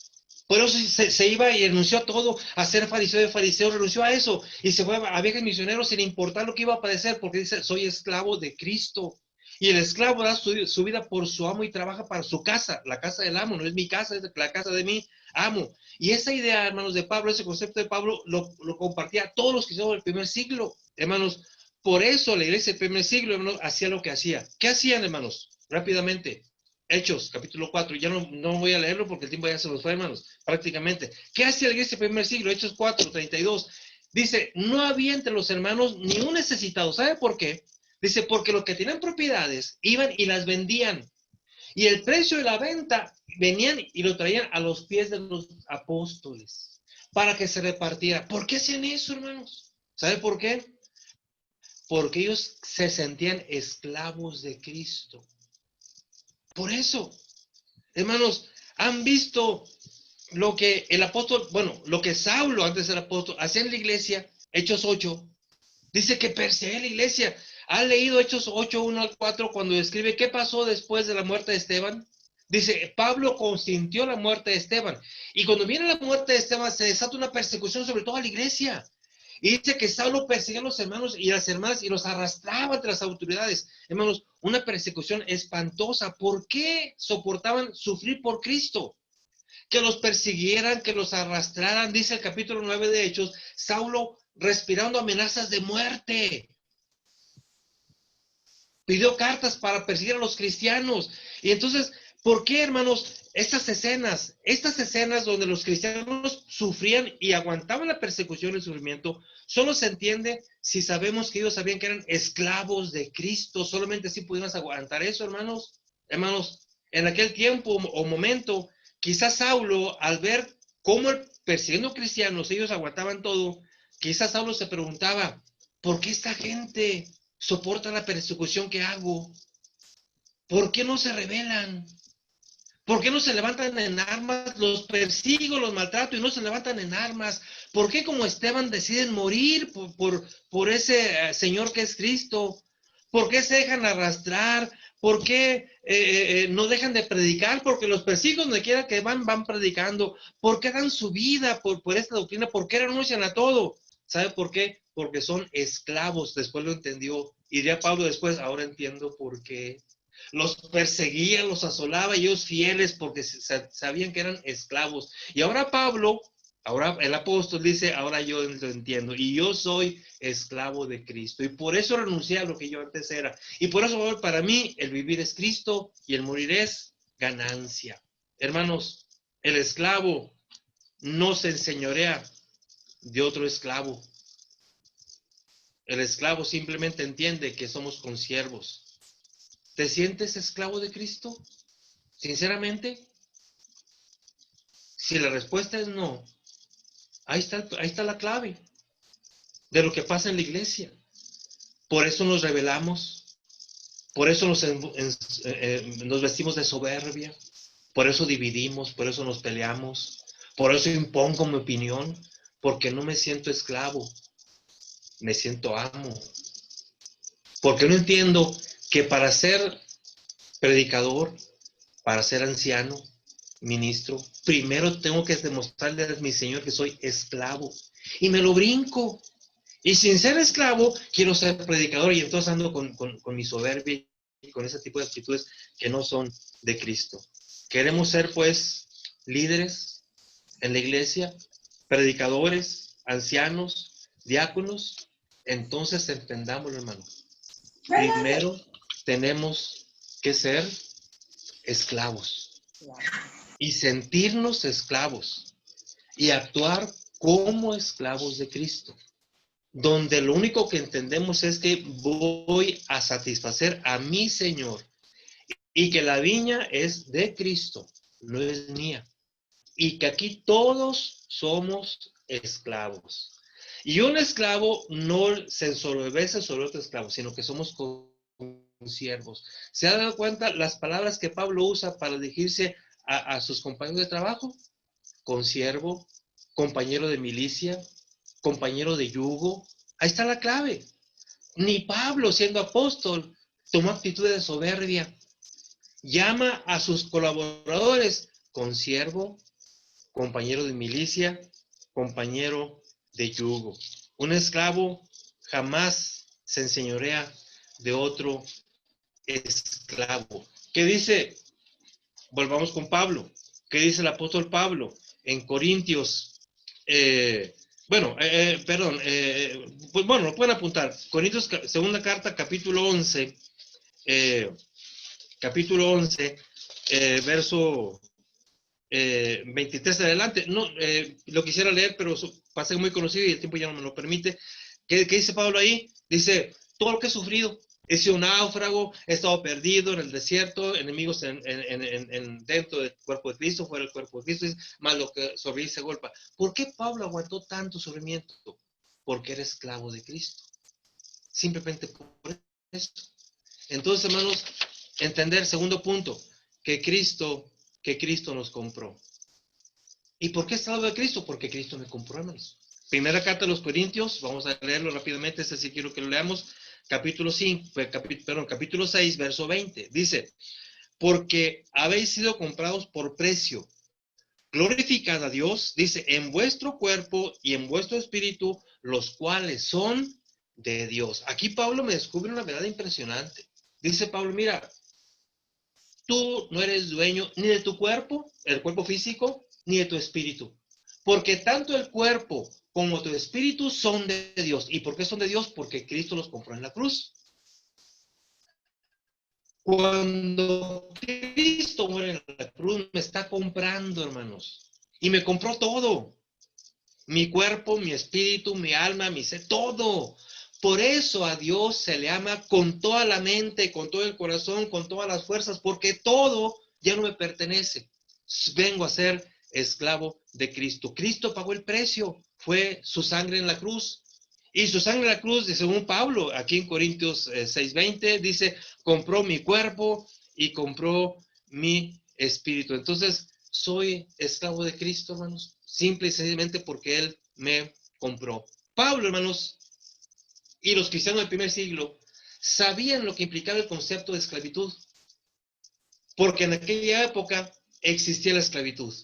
Por eso se iba y renunció a todo, a ser fariseo de fariseo, renunció a eso y se fue a viajes misioneros sin importar lo que iba a padecer, porque dice, soy esclavo de Cristo. Y el esclavo da su vida por su amo y trabaja para su casa, la casa del amo, no es mi casa, es la casa de mi amo. Y esa idea, hermanos, de Pablo, ese concepto de Pablo, lo compartía todos los que hicieron el primer siglo, hermanos. Por eso la iglesia del primer siglo, hermanos, hacía lo que hacía. ¿Qué hacían, hermanos? Rápidamente. Hechos, capítulo 4, ya no voy a leerlo porque el tiempo ya se nos fue, hermanos, prácticamente. ¿Qué hacía la iglesia del primer siglo? Hechos 4, 32. Dice, no había entre los hermanos ni un necesitado. ¿Sabe por qué? Dice, porque los que tenían propiedades iban y las vendían. Y el precio de la venta venían y lo traían a los pies de los apóstoles para que se repartiera. ¿Por qué hacían eso, hermanos? ¿Sabe por qué? Porque ellos se sentían esclavos de Cristo. Por eso, hermanos, han visto lo que el apóstol, bueno, lo que Saulo, antes del apóstol, hacía en la iglesia, Hechos 8, dice que perseguía la iglesia. ¿Ha leído Hechos 8, 1 al 4 cuando describe qué pasó después de la muerte de Esteban? Dice, Pablo consintió la muerte de Esteban. Y cuando viene la muerte de Esteban, se desata una persecución sobre toda la iglesia. Y dice que Saulo perseguía a los hermanos y a las hermanas y los arrastraba entre las autoridades. Hermanos, una persecución espantosa. ¿Por qué soportaban sufrir por Cristo? Que los persiguieran, que los arrastraran, dice el capítulo 9 de Hechos, Saulo respirando amenazas de muerte. Pidió cartas para perseguir a los cristianos. Y entonces, ¿por qué, hermanos, estas escenas donde los cristianos sufrían y aguantaban la persecución y el sufrimiento, solo se entiende si sabemos que ellos sabían que eran esclavos de Cristo? Solamente así pudimos aguantar eso, hermanos. Hermanos, en aquel tiempo o momento, quizás Saulo, al ver cómo persiguiendo cristianos ellos aguantaban todo, quizás Saulo se preguntaba, ¿por qué esta gente soporta la persecución que hago? ¿Por qué no se rebelan? ¿Por qué no se levantan en armas? Los persigo, los maltrato y no se levantan en armas. ¿Por qué como Esteban deciden morir por ese Señor que es Cristo? ¿Por qué se dejan arrastrar? ¿Por qué no dejan de predicar? Porque los persigo donde quiera que van predicando. ¿Por qué dan su vida por esta doctrina? ¿Por qué renuncian a todo? ¿Sabe por qué? Porque son esclavos. Después lo entendió. Y diría Pablo después, ahora entiendo por qué. Los perseguía, los asolaba, y ellos fieles porque sabían que eran esclavos. Y ahora Pablo, ahora el apóstol dice, ahora yo lo entiendo, y yo soy esclavo de Cristo. Y por eso renuncié a lo que yo antes era. Y por eso para mí el vivir es Cristo y el morir es ganancia. Hermanos, el esclavo no se enseñorea de otro esclavo. El esclavo simplemente entiende que somos consiervos. ¿Te sientes esclavo de Cristo? Sinceramente, si la respuesta es no, ahí está la clave de lo que pasa en la iglesia. Por eso nos rebelamos, por eso nos vestimos de soberbia, por eso dividimos, por eso nos peleamos, por eso impongo mi opinión, porque no me siento esclavo, me siento amo. Porque no entiendo que para ser predicador, para ser anciano, ministro, primero tengo que demostrarle a mi Señor que soy esclavo. Y me lo brinco. Y sin ser esclavo, quiero ser predicador. Y entonces ando con mi soberbia y con ese tipo de actitudes que no son de Cristo. Queremos ser, pues, líderes en la iglesia, predicadores, ancianos, diáconos. Entonces entendámoslo, hermano. Primero tenemos que ser esclavos y sentirnos esclavos y actuar como esclavos de Cristo, donde lo único que entendemos es que voy a satisfacer a mi Señor y que la viña es de Cristo, no es mía, y que aquí todos somos esclavos. Y un esclavo no se ensoberbece sobre otro esclavo, sino que somos consiervos. ¿Se han dado cuenta las palabras que Pablo usa para dirigirse a sus compañeros de trabajo? Consiervo, compañero de milicia, compañero de yugo. Ahí está la clave. Ni Pablo, siendo apóstol, tomó actitud de soberbia. Llama a sus colaboradores consiervo, compañero de milicia, compañero de yugo. Un esclavo jamás se enseñorea de otro esclavo. ¿Qué dice? Volvamos con Pablo. ¿Qué dice el apóstol Pablo en Corintios? Pues bueno, lo pueden apuntar. Corintios, segunda carta, capítulo 11, verso 23 adelante. No, lo quisiera leer, pero pasaje muy conocido y el tiempo ya no me lo permite. ¿Qué dice Pablo ahí? Dice, todo lo que he sufrido He sido náufrago, he estado perdido en el desierto, enemigos dentro del cuerpo de Cristo, fuera del cuerpo de Cristo, más lo que sobre se golpa. ¿Por qué Pablo aguantó tanto sufrimiento? Porque era esclavo de Cristo. Simplemente por eso. Entonces, hermanos, entender, segundo punto, que Cristo nos compró. ¿Y por qué esclavo de Cristo? Porque Cristo me compró, hermanos. Primera carta de los Corintios, vamos a leerlo rápidamente, este sí quiero que lo leamos. Capítulo 6, verso 20. Dice, porque habéis sido comprados por precio. Glorificad a Dios, dice, en vuestro cuerpo y en vuestro espíritu, los cuales son de Dios. Aquí Pablo me descubre una verdad impresionante. Dice Pablo, mira, tú no eres dueño ni de tu cuerpo, el cuerpo físico, ni de tu espíritu. Porque tanto el cuerpo como tu espíritu son de Dios. ¿Y por qué son de Dios? Porque Cristo los compró en la cruz. Cuando Cristo muere en la cruz, me está comprando, hermanos. Y me compró todo. Mi cuerpo, mi espíritu, mi alma, mi ser, todo. Por eso a Dios se le ama con toda la mente, con todo el corazón, con todas las fuerzas, porque todo ya no me pertenece. Vengo a ser esclavo de Cristo. Cristo pagó el precio, fue su sangre en la cruz. Y su sangre en la cruz, según Pablo, aquí en Corintios 6:20, dice, compró mi cuerpo y compró mi espíritu. Entonces, soy esclavo de Cristo, hermanos, simple y sencillamente porque Él me compró. Pablo, hermanos, y los cristianos del primer siglo sabían lo que implicaba el concepto de esclavitud, porque en aquella época existía la esclavitud.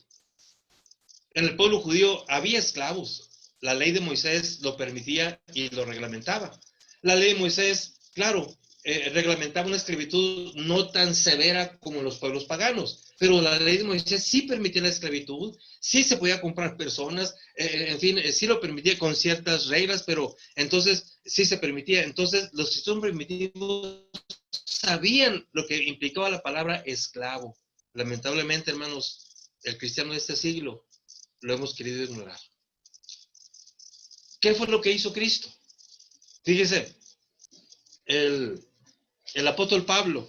En el pueblo judío había esclavos. La ley de Moisés lo permitía y lo reglamentaba. La ley de Moisés, claro, reglamentaba una esclavitud no tan severa como los pueblos paganos, pero la ley de Moisés sí permitía la esclavitud, sí se podía comprar personas, en fin, sí lo permitía con ciertas reglas, pero entonces sí se permitía. Entonces los cristianos primitivos sabían lo que implicaba la palabra esclavo. Lamentablemente, hermanos, el cristiano de este siglo lo hemos querido ignorar. ¿Qué fue lo que hizo Cristo? Fíjese, el apóstol Pablo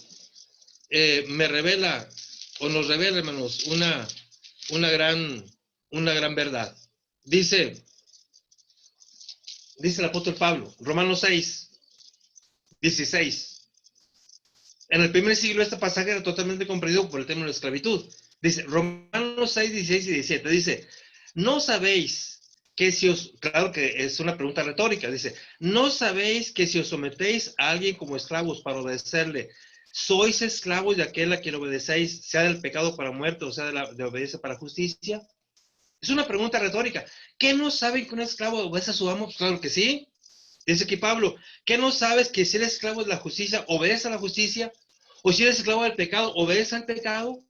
me revela, o nos revela, hermanos, una gran verdad. Dice el apóstol Pablo, Romanos 6:16. En el primer siglo este pasaje era totalmente comprendido por el término de esclavitud. Dice, Romanos 6:16 y 17, dice, ¿no sabéis que si os, claro que es una pregunta retórica, dice, ¿no sabéis que si os sometéis a alguien como esclavos para obedecerle, sois esclavos de aquel a quien obedecéis, sea del pecado para muerte o sea de obediencia para justicia? Es una pregunta retórica. ¿Qué no saben que un esclavo obedece a su amo? Pues claro que sí. Dice aquí Pablo, ¿qué no sabes que si eres esclavo de la justicia, obedece a la justicia? O si eres esclavo del pecado, obedece al pecado.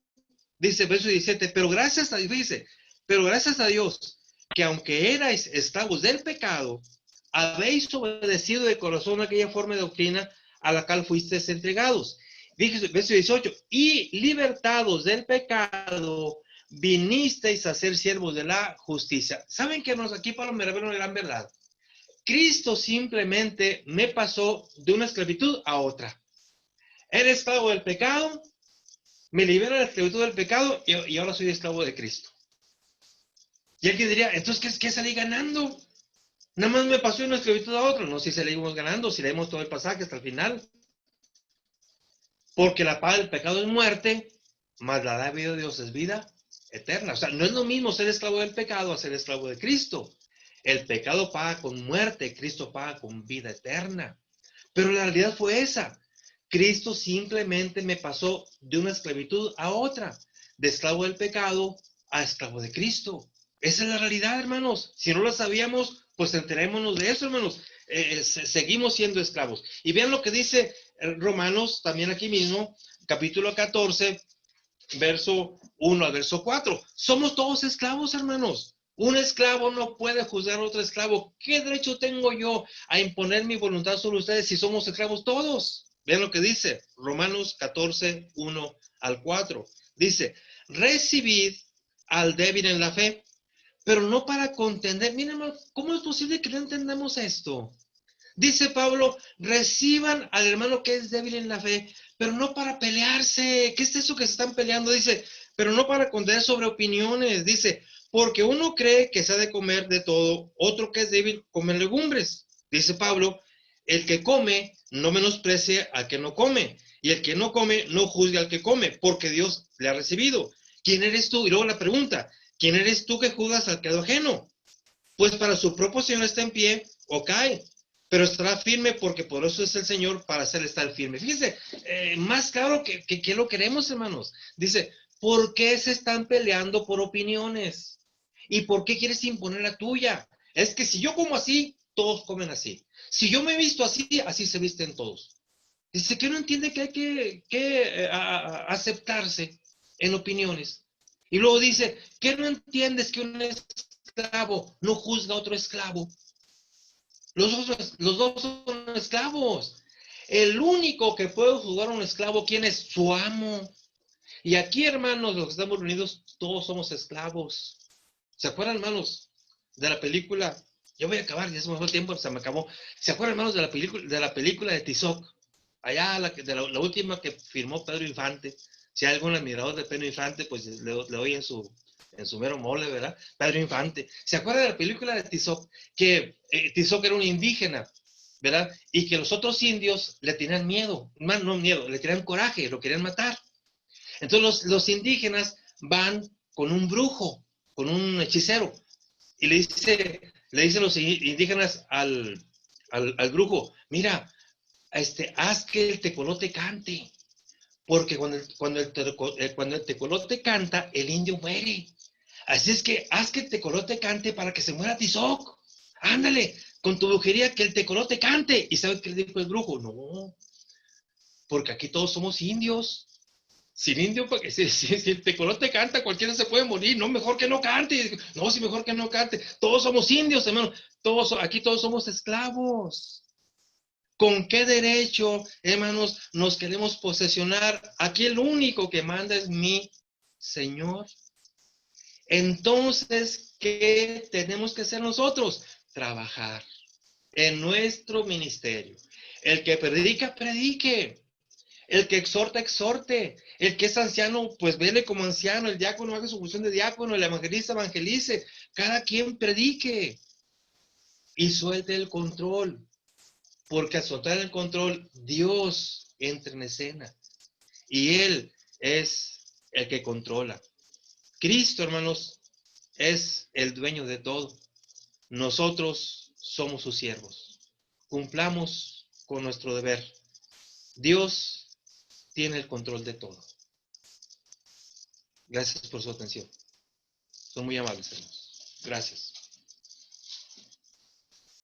Dice verso 17, pero gracias a Dios, que aunque erais esclavos del pecado, habéis obedecido de corazón aquella forma de doctrina a la cual fuisteis entregados. Dice verso 18, y libertados del pecado, vinisteis a ser siervos de la justicia. ¿Saben qué, hermanos? Aquí Pablo me revela una gran verdad. Cristo simplemente me pasó de una esclavitud a otra. Era esclavo del pecado, me libera de la esclavitud del pecado y ahora soy esclavo de Cristo. Y alguien diría, entonces, ¿qué salí ganando? Nada más me pasó de una esclavitud a otra. No, si salimos ganando, si leemos todo el pasaje hasta el final. Porque la paga del pecado es muerte, mas la dádiva de Dios es vida eterna. O sea, no es lo mismo ser esclavo del pecado a ser esclavo de Cristo. El pecado paga con muerte, Cristo paga con vida eterna. Pero la realidad fue esa. Cristo simplemente me pasó de una esclavitud a otra, de esclavo del pecado a esclavo de Cristo. Esa es la realidad, hermanos. Si no lo sabíamos, pues enterémonos de eso, hermanos. Seguimos siendo esclavos. Y vean lo que dice Romanos, también aquí mismo, capítulo 14, verso 1 al verso 4. Somos todos esclavos, hermanos. Un esclavo no puede juzgar a otro esclavo. ¿Qué derecho tengo yo a imponer mi voluntad sobre ustedes si somos esclavos todos? Vean lo que dice Romanos 14, 1 al 4. Dice, recibid al débil en la fe, pero no para contender. Miren, hermano, ¿cómo es posible que no entendamos esto? Dice Pablo, reciban al hermano que es débil en la fe, pero no para pelearse. ¿Qué es eso que se están peleando? Dice, pero no para condenar sobre opiniones. Dice, porque uno cree que se ha de comer de todo, otro que es débil come legumbres. Dice Pablo, el que come no menosprecie al que no come, y el que no come no juzgue al que come, porque Dios le ha recibido. ¿Quién eres tú? Y luego la pregunta, ¿quién eres tú que juzgas al credo ajeno? Pues para su proporción está en pie o cae, pero estará firme porque por eso es el Señor para hacer estar firme. Fíjense, más claro que lo queremos, hermanos. Dice, ¿por qué se están peleando por opiniones? ¿Y por qué quieres imponer la tuya? Es que si yo como así, todos comen así. Si yo me he visto así, así se visten todos. Dice que no entiende que hay que aceptarse en opiniones. Y luego dice, ¿qué no entiendes que un esclavo no juzga a otro esclavo? Los dos son esclavos. El único que puede juzgar a un esclavo, ¿quién es? Su amo. Y aquí, hermanos, los que estamos reunidos, todos somos esclavos. ¿Se acuerdan, hermanos, de la película? Yo voy a acabar, ya se me fue el tiempo, se me acabó. ¿Se acuerdan, hermanos, de la película de Tizoc? Allá, la última que firmó Pedro Infante. Si hay algún admirador de Pedro Infante, pues le oye en su mero mole, ¿verdad? Pedro Infante. ¿Se acuerdan de la película de Tizoc? Que Tizoc era un indígena, ¿verdad? Y que los otros indios le tenían miedo, no miedo, le tenían coraje, lo querían matar. Entonces los indígenas van con un brujo, con un hechicero, y le dicen los indígenas al brujo, mira, haz que el tecolote cante, porque cuando el tecolote canta, el indio muere. Así es que haz que el tecolote cante para que se muera Tizoc. Ándale, con tu brujería que el tecolote cante. ¿Y sabe qué le dijo el brujo? No, porque aquí todos somos indios. Sin indio, porque si el tecolote canta, cualquiera se puede morir. No, mejor que no cante. No, si mejor que no cante. Todos somos indios, hermano. Aquí todos somos esclavos. ¿Con qué derecho, hermanos, nos queremos posesionar? Aquí el único que manda es mi Señor. Entonces, ¿qué tenemos que hacer nosotros? Trabajar en nuestro ministerio. El que predica, predique. El que exhorta, exhorte. El que es anciano, pues vele como anciano. El diácono haga su función de diácono. El evangelista evangelice. Cada quien predique y suelte el control. Porque al soltar el control, Dios entra en escena. Y Él es el que controla. Cristo, hermanos, es el dueño de todo. Nosotros somos sus siervos. Cumplamos con nuestro deber. Dios tiene el control de todo. Gracias por su atención. Son muy amables, hermanos. Gracias.